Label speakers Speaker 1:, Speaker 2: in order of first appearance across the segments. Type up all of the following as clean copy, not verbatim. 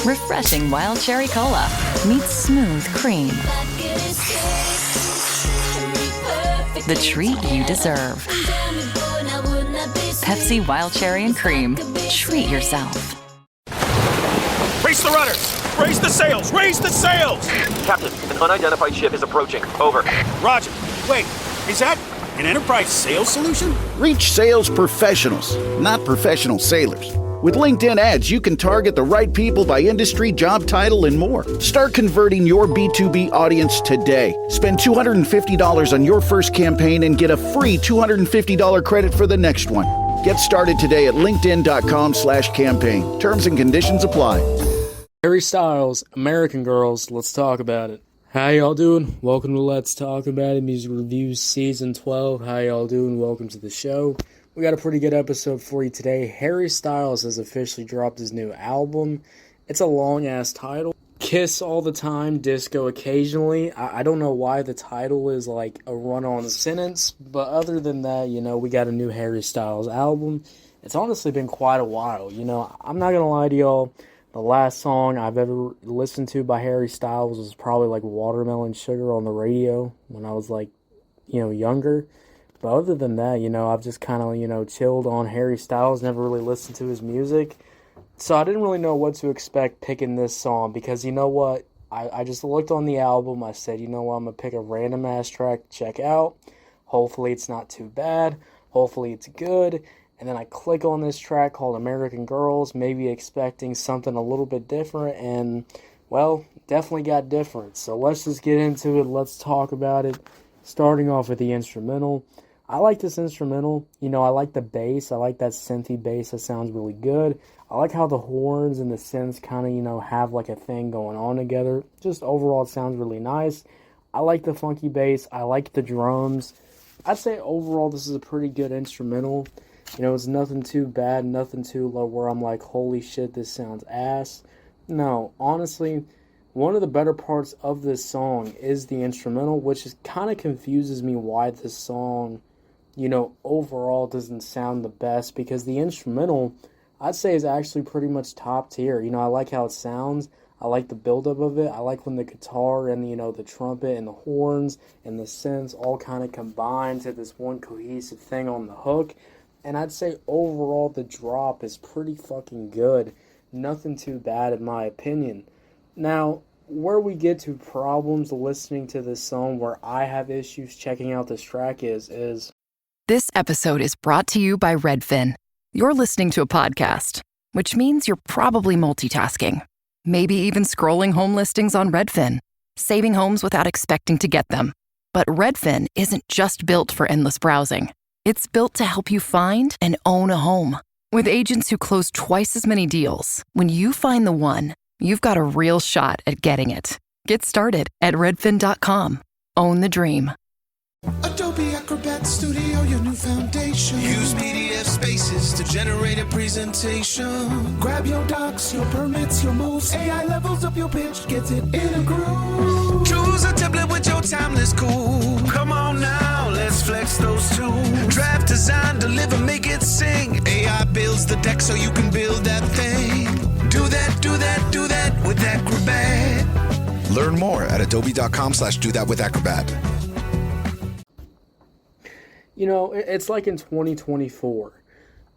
Speaker 1: Refreshing wild cherry cola meets smooth cream. The treat you deserve. Pepsi Wild Cherry and Cream. Treat yourself.
Speaker 2: Raise the rudders! Raise the sails! Raise the sails!
Speaker 3: Captain, an unidentified ship is approaching. Over.
Speaker 2: Roger. Wait, is that an Enterprise sales solution?
Speaker 4: Reach sales professionals, not professional sailors. With LinkedIn ads, you can target the right people by industry, job title, and more. Start converting your B2B audience today. Spend $250 on your first campaign and get a free $250 credit for the next one. Get started today at linkedin.com/campaign. Terms and conditions apply.
Speaker 5: Harry Styles, American Girls, let's talk about it. How y'all doing? Welcome to Let's Talk About It, Music Reviews Season 12. How y'all doing? Welcome to the show. We got a pretty good episode for you today. Harry Styles has officially dropped his new album. It's a long-ass title. Kiss all the time, disco occasionally. I don't know why the title is like a run-on sentence, but other than that, we got a new Harry Styles album. It's honestly been quite a while. I'm not gonna lie to y'all. The last song I've ever listened to by Harry Styles was probably like Watermelon Sugar on the radio when I was younger. But other than that, I've just kind of, chilled on Harry Styles, never really listened to his music. So I didn't really know what to expect picking this song because, you know what? I just looked on the album. I said, I'm going to pick a random-ass track to check out. Hopefully it's not too bad. Hopefully it's good. And then I click on this track called American Girls, maybe expecting something a little bit different. And, well, definitely got different. So let's just get into it. Let's talk about it. Starting off with the instrumental. I like this instrumental. I like the bass. I like that synthy bass. That sounds really good. I like how the horns and the synths kind of, have like a thing going on together. Just overall, it sounds really nice. I like the funky bass. I like the drums. I'd say overall, this is a pretty good instrumental. It's nothing too bad, nothing too low where I'm like, holy shit, this sounds ass. No, honestly, one of the better parts of this song is the instrumental, which kind of confuses me why this song, overall doesn't sound the best, because the instrumental, I'd say, is actually pretty much top tier. I like how it sounds. I like the buildup of it. I like when the guitar and, the trumpet and the horns and the synths all kind of combine to this one cohesive thing on the hook. And I'd say overall the drop is pretty fucking good. Nothing too bad in my opinion. Now, where we get to problems listening to this song, where I have issues checking out this track is...
Speaker 1: This episode is brought to you by Redfin. You're listening to a podcast, which means you're probably multitasking. Maybe even scrolling home listings on Redfin, saving homes without expecting to get them. But Redfin isn't just built for endless browsing. It's built to help you find and own a home. With agents who close twice as many deals, when you find the one, you've got a real shot at getting it. Get started at redfin.com. Own the dream.
Speaker 6: Adobe Acrobat Studio, your new foundation. Use PDF spaces to generate a presentation. Grab your docs, your permits, your moves. AI levels up your pitch, gets it in a groove. Choose a template with your timeless cool. Come on now, let's flex those tools. Draft, design, deliver, make it sing. AI builds the deck so you can build that thing. Do that, do that, do that with Acrobat.
Speaker 7: Learn more at adobe.com/do-that-with-acrobat.
Speaker 5: It's like in 2024.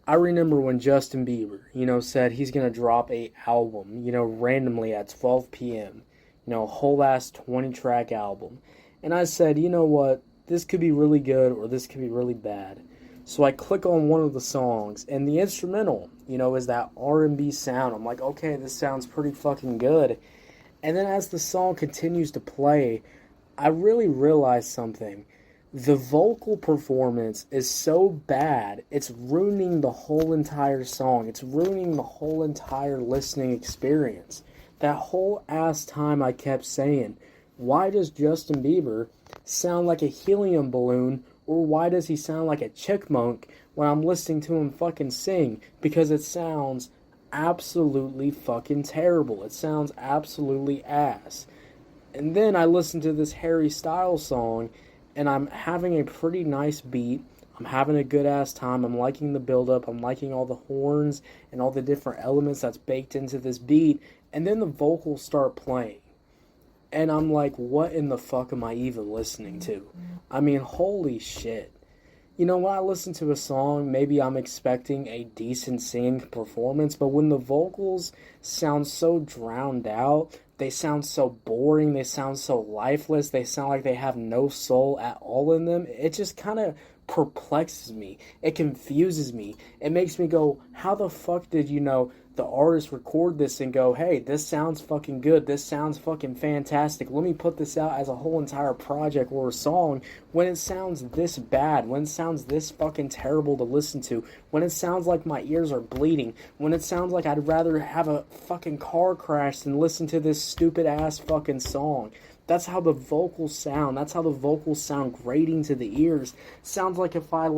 Speaker 5: I remember when Justin Bieber, said he's going to drop a album, randomly at 12 p.m., a whole-ass 20-track album. And I said, you know what, this could be really good or this could be really bad. So I click on one of the songs, and the instrumental, is that R&B sound. I'm like, okay, this sounds pretty fucking good. And then as the song continues to play, I really realized something. The vocal performance is so bad, it's ruining the whole entire song. It's ruining the whole entire listening experience. That whole ass time I kept saying, why does Justin Bieber sound like a helium balloon, or why does he sound like a chipmunk when I'm listening to him fucking sing? Because it sounds absolutely fucking terrible. It sounds absolutely ass. And then I listened to this Harry Styles song, and I'm having a pretty nice beat. I'm having a good ass time. I'm liking the build up. I'm liking all the horns and all the different elements that's baked into this beat. And then the vocals start playing. And I'm like, what in the fuck am I even listening to? I mean, holy shit. You know, when I listen to a song, maybe I'm expecting a decent singing performance, but when the vocals sound so drowned out, they sound so boring, they sound so lifeless, they sound like they have no soul at all in them, it just kind of perplexes me. It confuses me. It makes me go, how the fuck did, the artist record this and go, hey, this sounds fucking good, this sounds fucking fantastic, let me put this out as a whole entire project or a song when it sounds this bad, when it sounds this fucking terrible to listen to, when it sounds like my ears are bleeding, when it sounds like I'd rather have a fucking car crash than listen to this stupid ass fucking song. That's how the vocals sound. That's how the vocals sound grating to the ears. Sounds like if I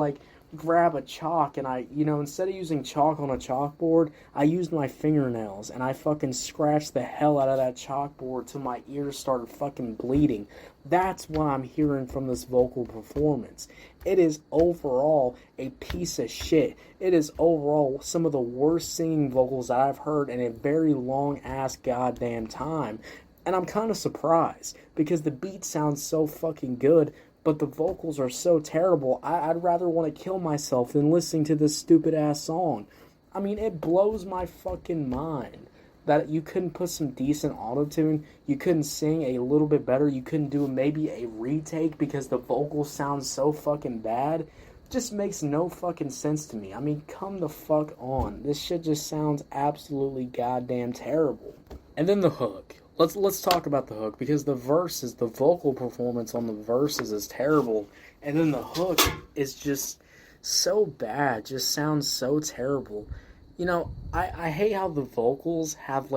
Speaker 5: grab a chalk and I, instead of using chalk on a chalkboard, I used my fingernails and I fucking scratched the hell out of that chalkboard till my ears started fucking bleeding. That's what I'm hearing from this vocal performance. It is overall a piece of shit. It is overall some of the worst singing vocals that I've heard in a very long ass goddamn time. And I'm kind of surprised because the beat sounds so fucking good, but the vocals are so terrible, I'd rather want to kill myself than listening to this stupid-ass song. I mean, it blows my fucking mind that you couldn't put some decent autotune, you couldn't sing a little bit better, you couldn't do maybe a retake because the vocals sound so fucking bad. Just makes no fucking sense to me. I mean, come the fuck on. This shit just sounds absolutely goddamn terrible. And then the hook. Let's talk about the hook, because the vocal performance on the verses is terrible, and then the hook is just so bad, just sounds so terrible. I hate how the vocals have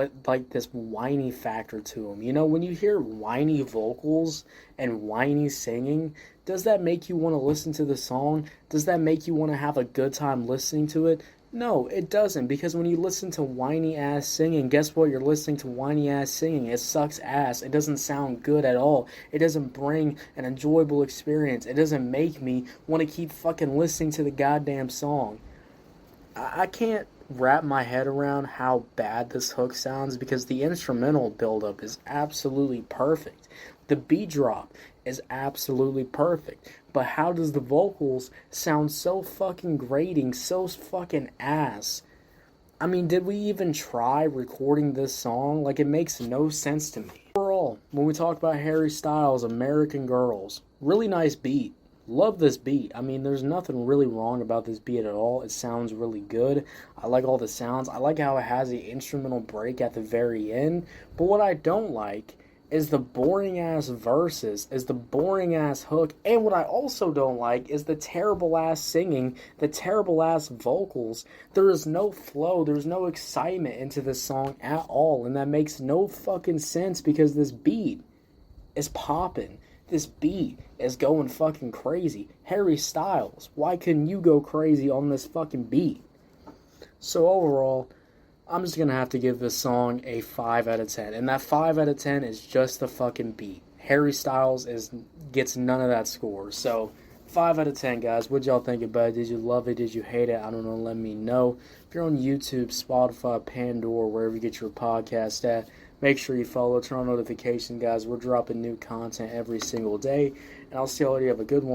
Speaker 5: this whiny factor to them. When you hear whiny vocals and whiny singing, does that make you want to listen to the song? Does that make you want to have a good time listening to it? No, it doesn't, because when you listen to whiny-ass singing, guess what? You're listening to whiny-ass singing. It sucks ass. It doesn't sound good at all. It doesn't bring an enjoyable experience. It doesn't make me want to keep fucking listening to the goddamn song. I can't wrap my head around how bad this hook sounds, because the instrumental buildup is absolutely perfect. The beat drop is absolutely perfect. But how does the vocals sound so fucking grating, so fucking ass? I mean, did we even try recording this song? It makes no sense to me. Overall, when we talk about Harry Styles' American Girls, really nice beat. Love this beat. I mean, there's nothing really wrong about this beat at all. It sounds really good. I like all the sounds. I like how it has the instrumental break at the very end. But what I don't like is the boring-ass verses, is the boring-ass hook, and what I also don't like is the terrible-ass singing, the terrible-ass vocals. There is no flow, there's no excitement into this song at all, and that makes no fucking sense because this beat is popping. This beat is going fucking crazy. Harry Styles, why couldn't you go crazy on this fucking beat? So overall, I'm just going to have to give this song a 5 out of 10. And that 5 out of 10 is just the fucking beat. Harry Styles gets none of that score. So, 5 out of 10, guys. What'd y'all think about it? Did you love it? Did you hate it? I don't know. Let me know. If you're on YouTube, Spotify, Pandora, wherever you get your podcast at, make sure you follow, turn on notifications, guys. We're dropping new content every single day. And I'll see y'all later. Have a good one.